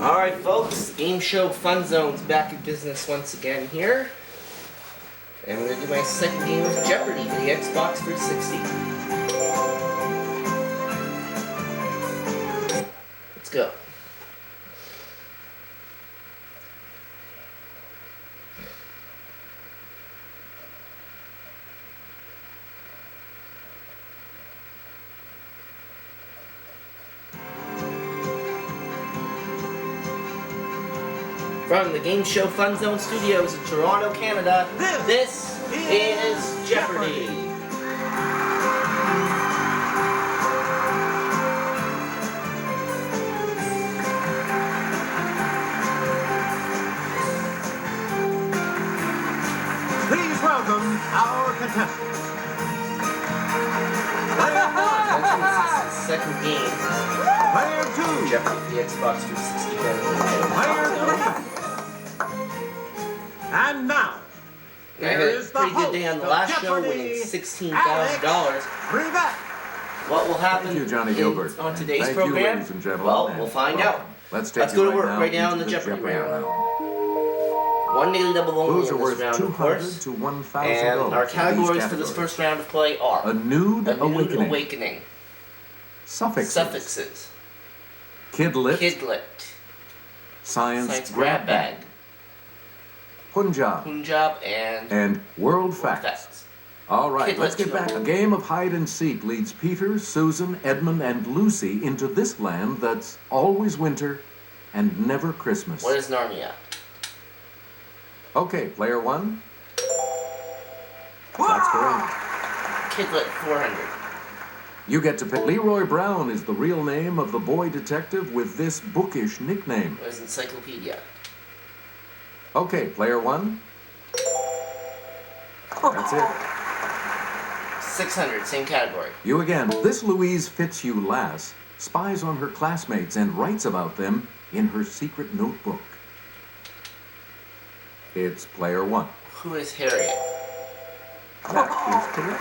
Alright folks, Game Show Fun Zone's back in business once again here. And I'm going to do my second game of Jeopardy for the Xbox 360. Let's go. From the Game Show Fun Zone Studios in Toronto, Canada, this is Jeopardy! Please welcome our contestants. Second game. Player 2. Jeopardy for the Xbox 360 Player 3. And now, I had a pretty good day on the last show, winning $16,000. What will happen Thank you, Johnny Gilbert. on today's Thank program? you, ladies and gentlemen. Well, we'll find out. Let's go to work right now in the Jeopardy round. One daily double only in this round, of course. To $1,000 and our categories for this first round of play are a nude awakening, suffixes, kidlit, science grab bag, Punjab, and world facts. All right, let's get back. A game of hide and seek leads Peter, Susan, Edmund, and Lucy into this land that's always winter and never Christmas. What is Narnia? Okay, player 1. That's correct. Kidlit 400. You get to pick. Leroy Brown is the real name of the boy detective with this bookish nickname. What is Encyclopedia? Okay, player 1. That's it. 600, same category. You again. This Louise Fitzhugh Lass spies on her classmates and writes about them in her secret notebook. It's player 1. Who is Harriet? That is correct.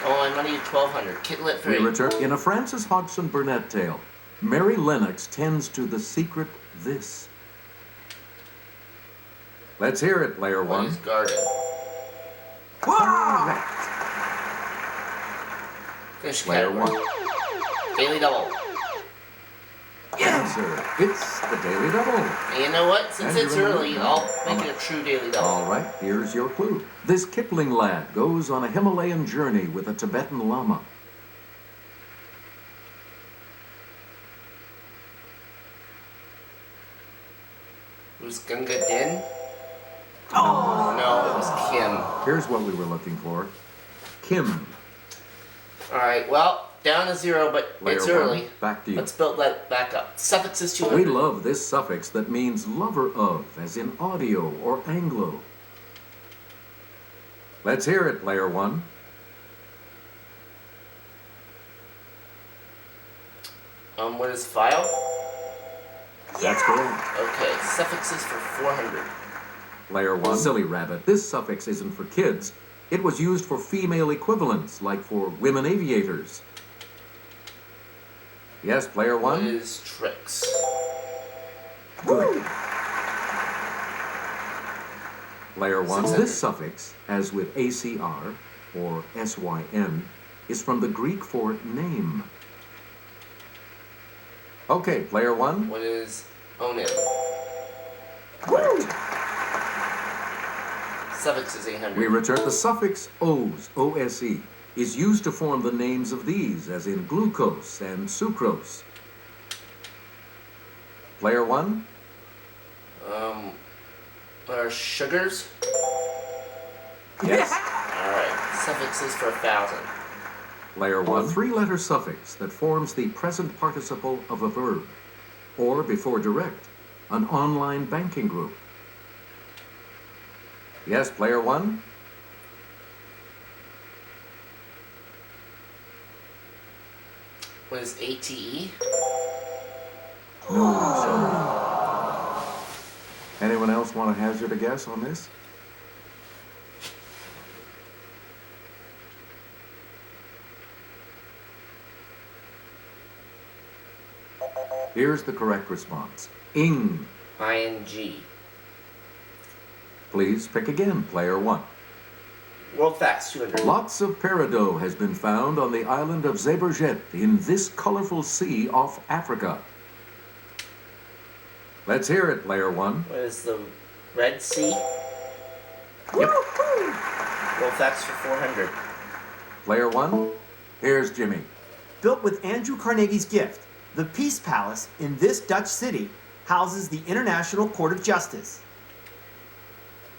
Oh, my money is 1,200. Kidlit 3. We return. In a Francis Hodgson Burnett tale, Mary Lennox tends to the secret this. Let's hear it, player 1. What is Garden? Correct. Finish Player category. 1. Daily double. Answer. It's the Daily Double. And you know what? Since it's early, I'll make it a true daily double. All right, here's your clue. This Kipling lad goes on a Himalayan journey with a Tibetan lama. Who's Gunga Din? Oh, no, it was Kim. Here's what we were looking for. Kim. Alright, well, down to 0, but Player it's 1, early. back to you. Let's build that back up. Suffixes 200. We love this suffix that means lover of, as in audio or Anglo. Let's hear it, player 1. What is file? That's correct. Okay, suffixes for 400. Player 1. Silly rabbit. This suffix isn't for kids. It was used for female equivalents, like for women aviators. Yes, player 1. What is tricks? Good. Player 1. 600. This suffix, as with ACR or SYN, is from the Greek for name. Okay, player 1. What is onym? Correct. Suffixes 800. We return the suffix "ose," O-S-E, is used to form the names of these, as in glucose and sucrose. Player 1. Are sugars? Yes. Alright, suffixes for 1,000. Player 1. Three-letter suffix that forms the present participle of a verb, or before direct, an online banking group. Yes, player 1. What is ATE? No, sorry. Anyone else want to hazard a guess on this? Here's the correct response. Ing. ING. Please pick again, player 1. World Facts 200. Lots of peridot has been found on the island of Zeebrugge in this colorful sea off Africa. Let's hear it, player 1. What is the Red Sea? Yep. World Facts for 400. Player 1, here's Jimmy. Built with Andrew Carnegie's gift, the Peace Palace in this Dutch city houses the International Court of Justice.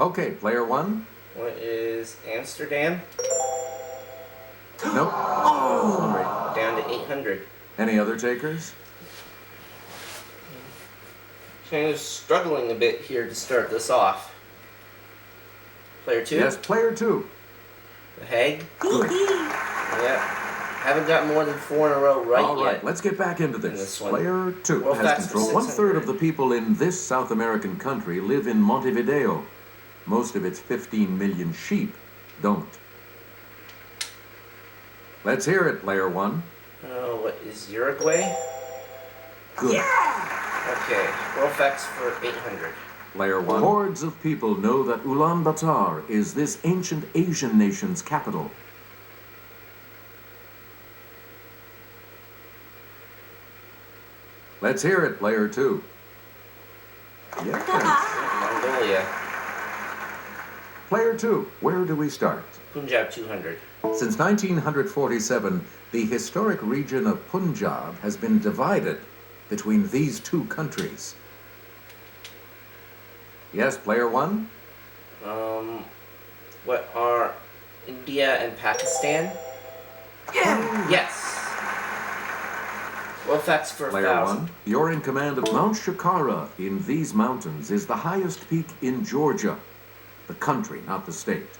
Okay, player 1. What is Amsterdam? Nope. Sorry, down to 800. Any other takers? Kind of struggling a bit here to start this off. Player 2? Yes, player 2. The Hague? Good. Yeah. Haven't got more than 4 in a row right All right, yet. let's get back into In this. this one. Player 2 Well, has that's control. for 1/3 of 600. the people in this South American country live in Montevideo. Most of its 15 million sheep don't. Let's hear it, player 1. Oh, what is Uruguay? Good. Okay, World Facts for 800. Player 1. Hordes of people know that Ulaanbaatar is this ancient Asian nation's capital. Let's hear it, player 2. Yes. Mongolia. Player 2, where do we start? Punjab 200. Since 1947, the historic region of Punjab has been divided between these two countries. Yes, player 1? What are India and Pakistan? Yes. World Facts for Player 1,000. 1, you're in command of Mount Shakara in these mountains is the highest peak in Georgia. The country, not the state.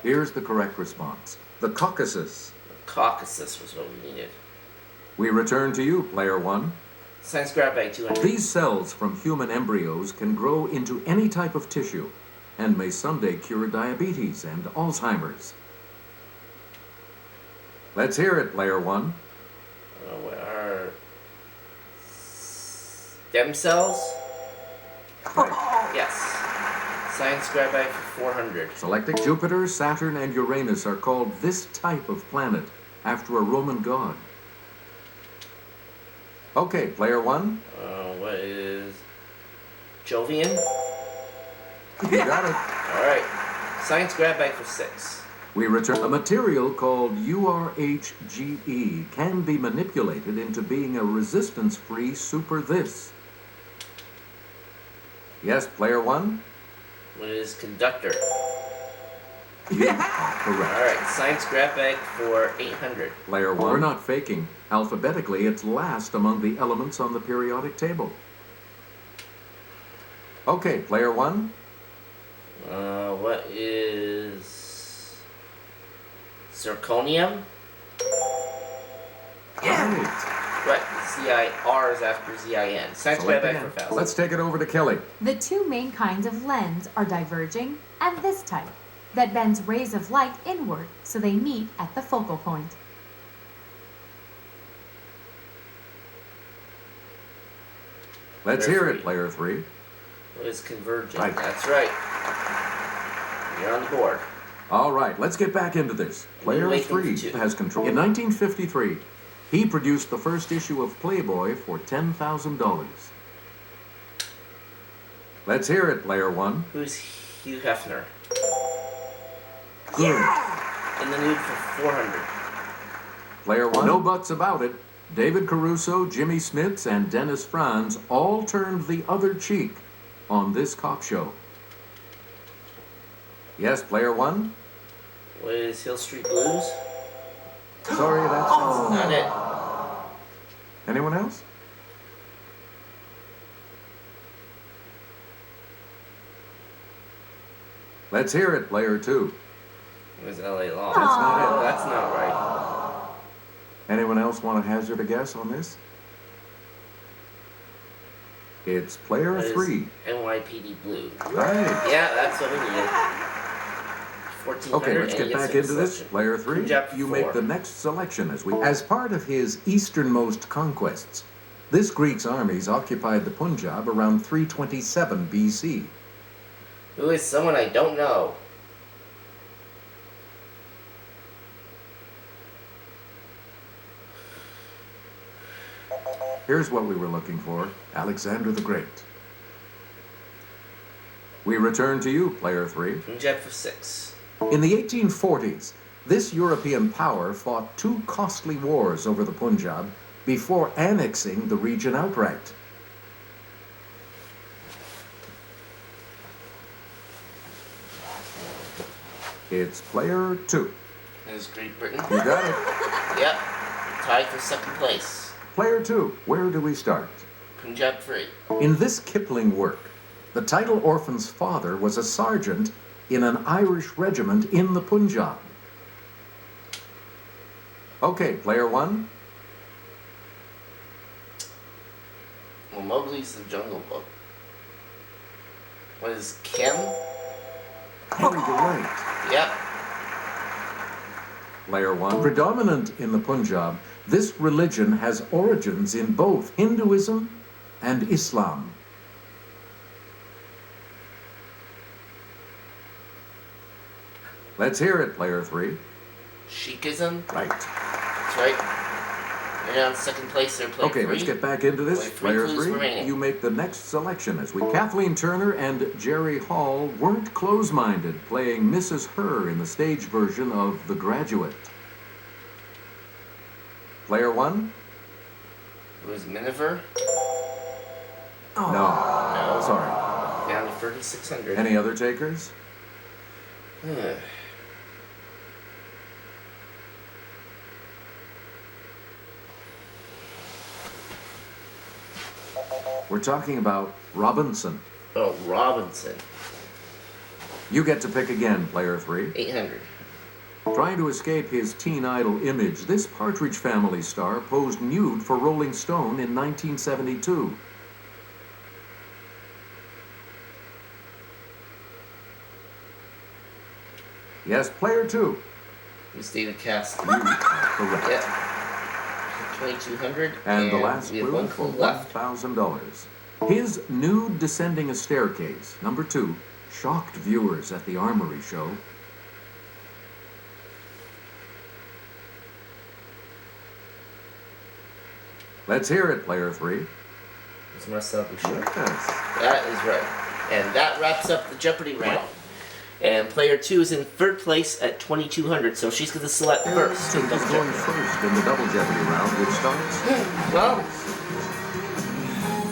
Here's the correct response. The Caucasus. Caucasus was what we needed. We return to you, player 1. Science grab bag 200. These cells from human embryos can grow into any type of tissue and may someday cure diabetes and Alzheimer's. Let's hear it, player 1. What are stem cells? Yes. Science grab bag for 400. Selecting Jupiter, Saturn, and Uranus are called this type of planet after a Roman god. Okay, player 1. What is Jovian? You got it. All right. Science grab bag for 6. We return. A material called URHGE can be manipulated into being a resistance-free super this. Yes, player 1. What is conductor? You are All correct. right. Science grab bag for 800. Player 1. We're not faking. Alphabetically, it's last among the elements on the periodic table. Okay, player 1. What is zirconium? Right. Right. ZIR is after ZIN. Science grab Select bag again. for 1,000. Let's take it over to Kelly. The two main kinds of lens are diverging and this type, that bends rays of light inward so they meet at the focal point. Let's Player hear it, 3. player 3. What is convergent? Right. That's right. You're on the board. All right, let's get back into this. Player Waiting 3 for 2. has control. In 1953, he produced the first issue of Playboy for $10,000. Let's hear it, player 1. Who's Hugh Hefner? Good. In the nude for 400. Player 1. No buts about it. David Caruso, Jimmy Smits, and Dennis Franz all turned the other cheek on this cop show. Yes, player 1. What is Hill Street Blues? Sorry, that's Not it. Anyone else? Let's hear it, player 2. What is LA Law? That's not it. That's not right. Anyone else want to hazard a guess on this? It's player What is 3. NYPD Blue. Right. Yeah, that's what we needed. 1400. Okay, let's get back into this. Player 3, Punjab you 4. make the next selection as part of his easternmost conquests. This Greek's armies occupied the Punjab around 327 BC. Who is someone I don't know? Here's what we were looking for, Alexander the Great. We return to you, player 3. Punjab for 6. In the 1840s, this European power fought 2 costly wars over the Punjab before annexing the region outright. It's player 2. That is Great Britain. You got it. Yep. Tied for second place. Player 2, where do we start? Punjab 3. In this Kipling work, the title orphan's father was a sergeant in an Irish regiment in the Punjab. Okay, player 1. Well, Mowgli's the Jungle Book. What is Kim? Very right. Yep. Player 1. Predominant in the Punjab, this religion has origins in both Hinduism and Islam. Let's hear it, player 3. Sikhism? Right. That's right. You're on second place there, player 3. Okay, let's get back into this. Player Player clues 3, remaining. you make the next selection as we... Kathleen Turner and Jerry Hall weren't close-minded, playing Mrs. Her in the stage version of The Graduate. Player 1? It was Miniver? No. No. Sorry. Down to 3,600. Any other takers? We're talking about Robinson. Oh, Robinson. You get to pick again, player 3. 800. Trying to escape his teen idol image, this Partridge Family star posed nude for Rolling Stone in 1972. Yes, player 2. We David Cassidy. You are correct. Yeah. 2,200. And the last we have clue one for clue left. $1,000. His nude descending a staircase, number 2, shocked viewers at the Armory show. Let's hear it, player 3. It's Marcel Bouchard. Yes. That is right. And that wraps up the Jeopardy round. And player 2 is in third place at 2,200, so she's going to select first. She's going first in the double Jeopardy round, which starts. Well,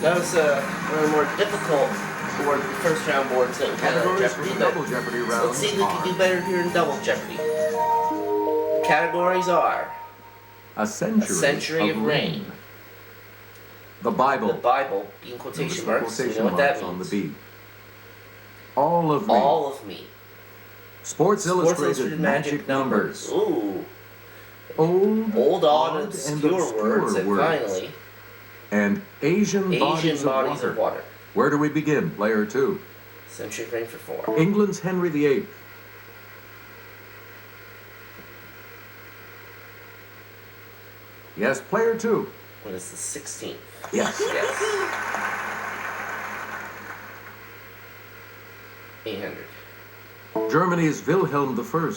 that was one of the more difficult first round boards that we had on Categories for Jeopardy. the But double Jeopardy round. let's see if we can do better here in double Jeopardy. Categories are A Century of Rain. The Bible. The Bible, in quotation marks, we know what that on the means. B. All of Me. All of Me. Sports Illustrated Magic Numbers. Ooh. Old, Odd and obscure words. And finally, and Asian Bodies of Water. Where do we begin, player 2? Century of Rain for 4. England's Henry VIII. Yes, player 2. What is the 16th? Yes. Yes. 800. Germany's Wilhelm I.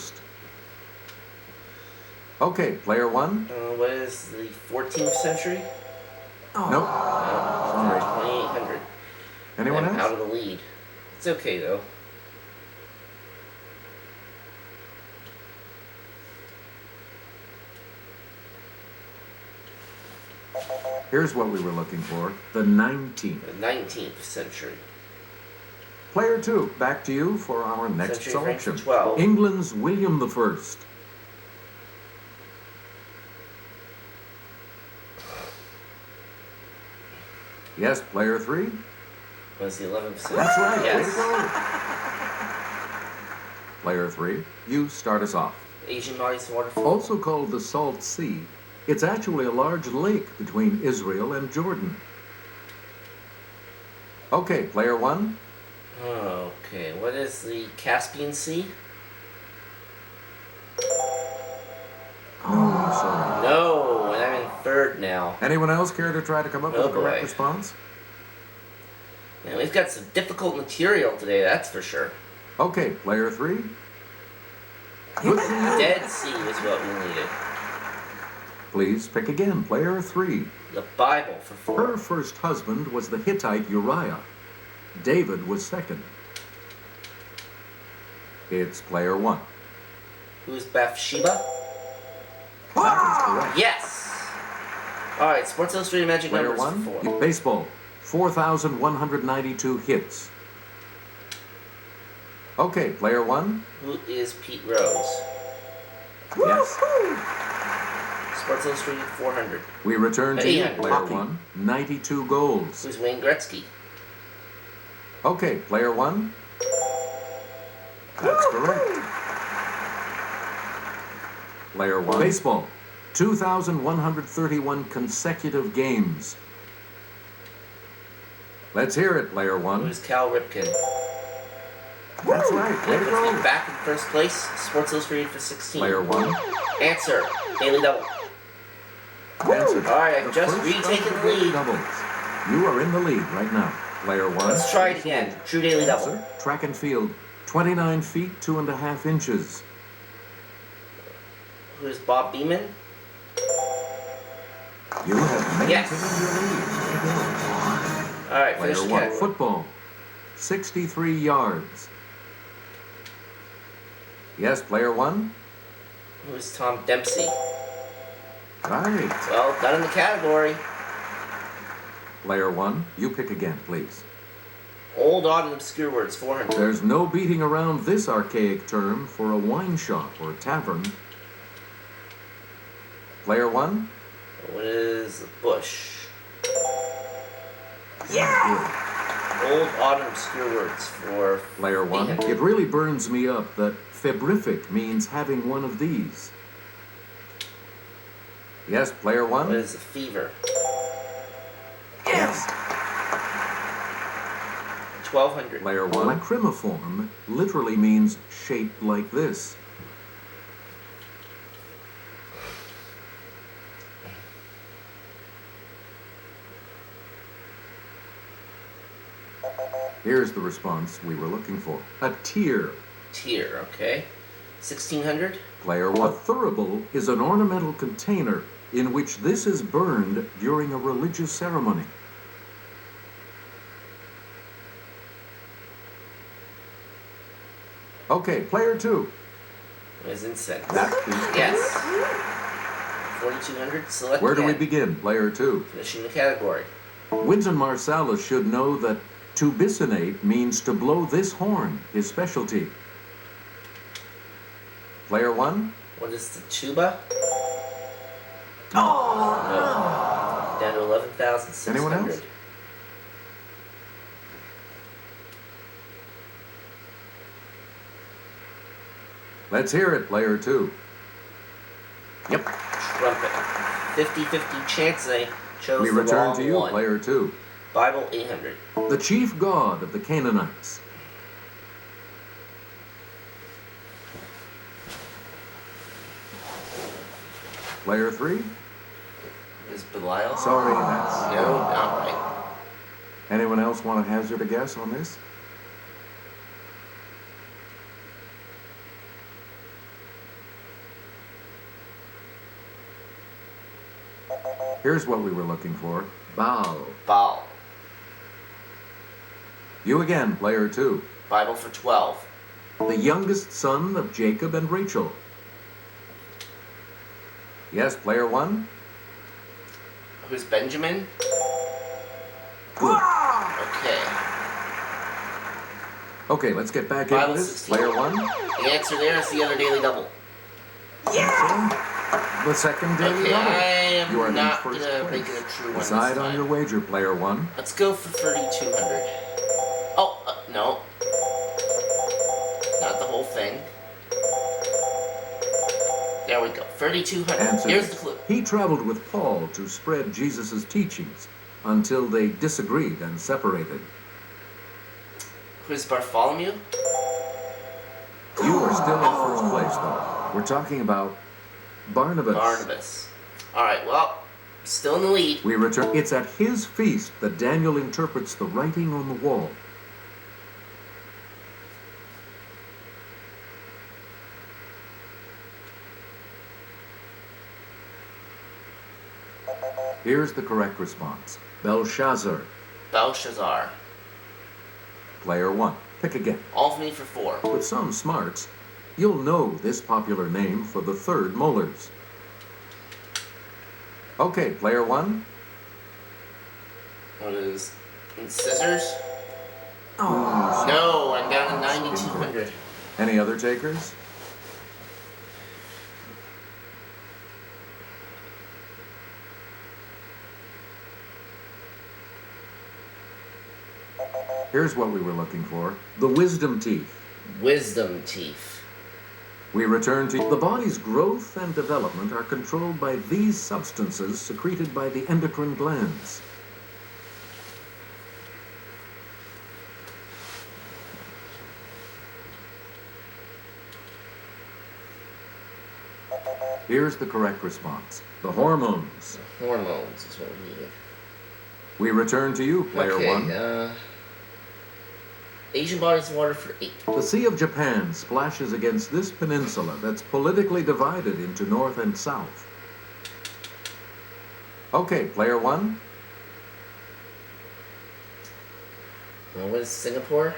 Okay, player 1. What is the 14th century? Nope. Sorry. 2,800. Anyone I'm else? out of the lead. It's okay, though. Here's what we were looking for. The 19th. The 19th century. Player 2, back to you for our next Century of Rain for selection. 12. England's William I. Yes, player 3. Was the 11th century? That's right. Yes. Way to go. Player 3, you start us off. Asian Bodies of Water. Also called the Salt Sea, it's actually a large lake between Israel and Jordan. Okay, player one. Okay, what is the Caspian Sea? Oh, sorry. No, and I'm in third now. Anyone else care to try to come up with a correct boy. response? Man, we've got some difficult material today, that's for sure. Okay, player three. Good for you. Dead Sea is what we needed. Please pick again, player three. The Bible for 4. Her first husband was the Hittite Uriah. David was second. It's player one. Who's Bathsheba? That is correct. Yes! Alright, Sports Illustrated Magic Player numbers one. for 4. Baseball. 4,192 hits. Okay, player one. Who is Pete Rose? Yes. Sports Illustrated 400. We return to you, 800. player Hockey. one. 92 goals. Who's Wayne Gretzky? Okay, player one. That's correct. Player one. Baseball. 2,131 consecutive games. Let's hear it, player one. Who's Cal Ripken? That's right. Way to Puts go. me back in first place. Sports Illustrated for 16. Player one. Answer. Daily Double. Answer. Alright, I've The just first retaken of the lead. Doubles. You are in the lead right now. Player one. Let's try it again. True Daily Double. Answer. Track and field. 29 feet, 2.5 inches. Who's Bob Beeman? You have maintained Yes. your lead. Alright, finish Player the one. category. Football. 63 yards. Yes, player one. Who's Tom Dempsey? Right. Well, done in the category. Player one. You pick again, please. Old, odd, and obscure words, 400. There's no beating around this archaic term for a wine shop or tavern. Player one. What is the bush? Yeah. Old, odd, and obscure words for Player one. 800. It really burns me up that febrific means having one of these. Yes, player What one. is a fever? Yes. 1200. Player one. Lacrimiform literally means shaped like this. Here's the response we were looking for. A tear. Tier, okay. 1600. Player one. A thurible is an ornamental container in which this is burned during a religious ceremony. Okay, player two. What is incense? That is Yes. 4200. Select Where do we again. begin? Player two. Finishing the category. Wynton Marsalis should know that to bissonate means to blow this horn, his specialty. Player one. What is the tuba? Oh! No. Down to 11,600. Anyone else? Let's hear it, player two. Yep. Trumpet. 50-50 chance they chose We the return wrong to you, one. player two. Bible 800. The chief god of the Canaanites. Player three. Is Belial? Sorry, that's... No, not right. Anyone else want to hazard a guess on this? Here's what we were looking for. Baal. Baal. You again, player two. Bible for 12. The youngest son of Jacob and Rachel. Yes, player one. Who's Benjamin? Good. Okay. Okay, let's get back Bible into this. 16. Player one. The answer there is the other daily double. The second daily Okay, double. I You are am in not first gonna place. make it a true one this Decide on time. your wager, player one. Let's go for 3,200. Oh, no. Not the whole thing. There we go. 3,200. Answer. Here's the clue. He traveled with Paul to spread Jesus' teachings until they disagreed and separated. Who's Bartholomew? You are still in first place, though. We're talking about Barnabas. Barnabas. Alright, well, still in the lead. We return. It's at his feast that Daniel interprets the writing on the wall. Here's the correct response. Belshazzar. Belshazzar. Player 1. Pick again. All of me for 4. With some smarts, you'll know this popular name for the third molars. Okay, player 1. What is scissors? Oh. No, I'm down to 9,200. Any other takers? Here's what we were looking for. The wisdom teeth. Wisdom teeth. We return to the body's growth and development are controlled by these substances secreted by the endocrine glands. Here's the correct response. The hormones. The hormones is what we needed. We return to you, player 1. Asian bodies of water for 8. The Sea of Japan splashes against this peninsula that's politically divided into north and south. Okay, player 1. What is Singapore?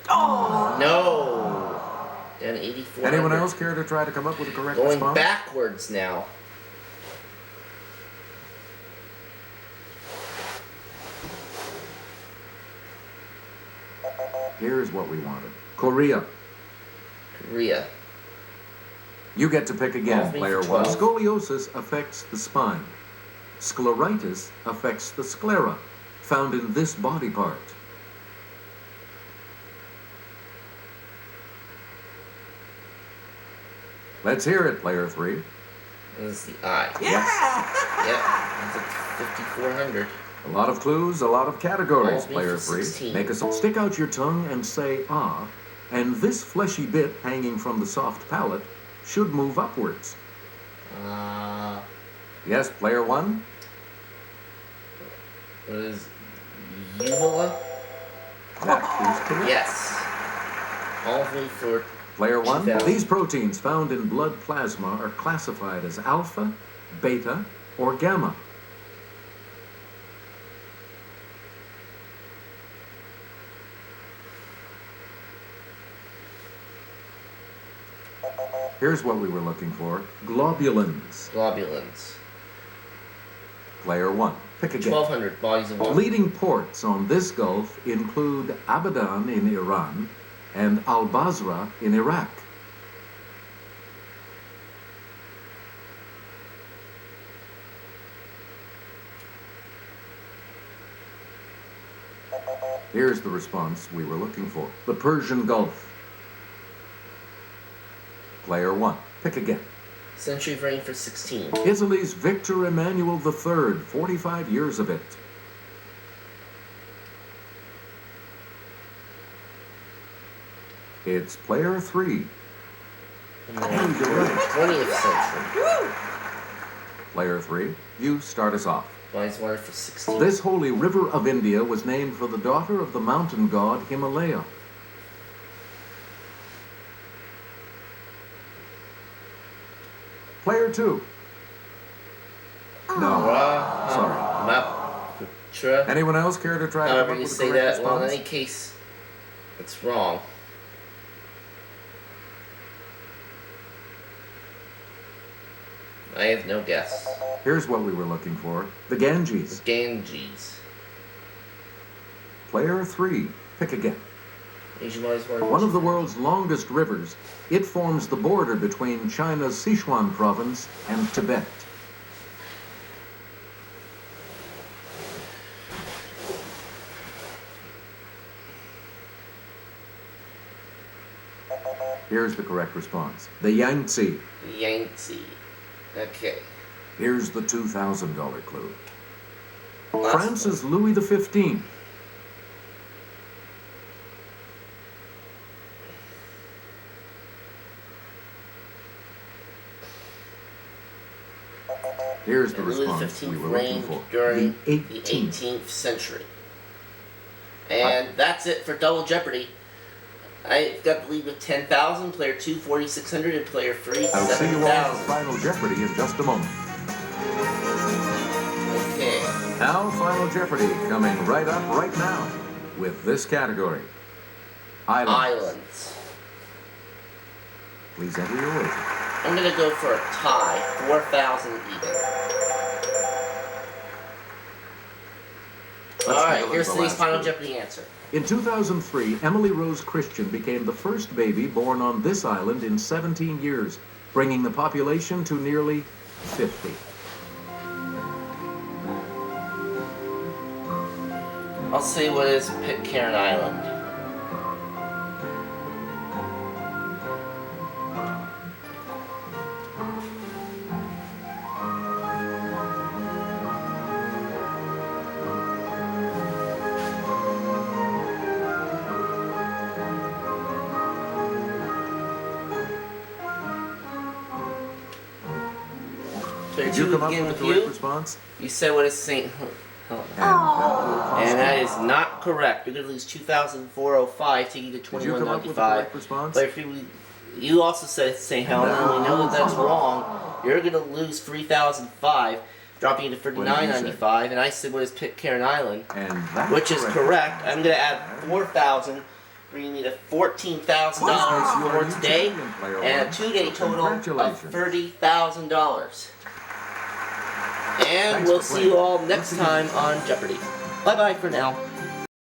Oh! No! Down 84. Anyone else care to try to come up with a correct Going response? backwards now. Here's what we wanted. Korea. Korea. You get to pick again, player 1. 12. Scoliosis affects the spine. Scleritis affects the sclera, found in this body part. Let's hear it, player 3. This is the eye. Yes. Yep. That's at 5,400. A lot of clues, a lot of categories, All player for 3. 16. Make a stick out your tongue and say ah, and this fleshy bit hanging from the soft palate should move upwards. Yes, player 1. What is uvula? That is correct. Yes. All of me for Player 1. 2000. These proteins found in blood plasma are classified as alpha, beta, or gamma. Here's what we were looking for. Globulins. globulins. Player 1. Pick again. 1,200 bodies of water. Leading ports on this Gulf include Abadan in Iran and Al-Basra in Iraq. Here's the response we were looking for. The Persian Gulf. Player 1. Pick again. Century of reign for 16. Italy's Victor Emmanuel III, 45 years of it. It's player 3. Oh, you're right. 20th century. Player 3, you start us off. Bodies of water for 16. This holy river of India was named for the daughter of the mountain god Himalaya. Player 2. No. Sorry. Maputra. Anyone else care to try to come However up you with a say correct that, well, in response? any case, it's wrong. I have no guess. Here's what we were looking for. The Ganges. Ganges. Player 3. Pick again. Asian bodies of water. One of the world's longest rivers, it forms the border between China's Sichuan province and Tibet. Here's the correct response. The Yangtze. Yangtze. Okay. Here's the $2,000 clue. Last France's Louis XV Here's the And Louis response we XV were looking reigned for. during The the 18th. 18th century. And that's it for Double Jeopardy. I've got the lead with 10,000, player 2, 4,600, and player 3, I'll see you all for 7,000. Final Jeopardy in just a moment. Okay. Now, Final Jeopardy coming right up right now with this category. Islands. Please enter your wager. I'm going to go for a tie, 4,000 even. Let's Alright, take a look here's at the today's last Final clue. Jeopardy answer. In 2003, Emily Rose Christian became the first baby born on this island in 17 years, bringing the population to nearly 50. I'll say what is Pitcairn Island. Did you come up with the correct response? You said what is St. Helena. Oh. And that is not correct. You're going to lose 2,405, taking you to Did you come up with the 2195. correct response? But if you also said St. Helena, and we know that that's wrong. You're going to lose 3,005, dropping you to What did you say? 39.95. And I said what is Pitcairn Island, And that's which is correct. I'm going to add 4,000, bringing me to $14,000 for today, and a two-day total of $30,000. And Thanks we'll for see you playing. all next time on Jeopardy. Bye-bye for now.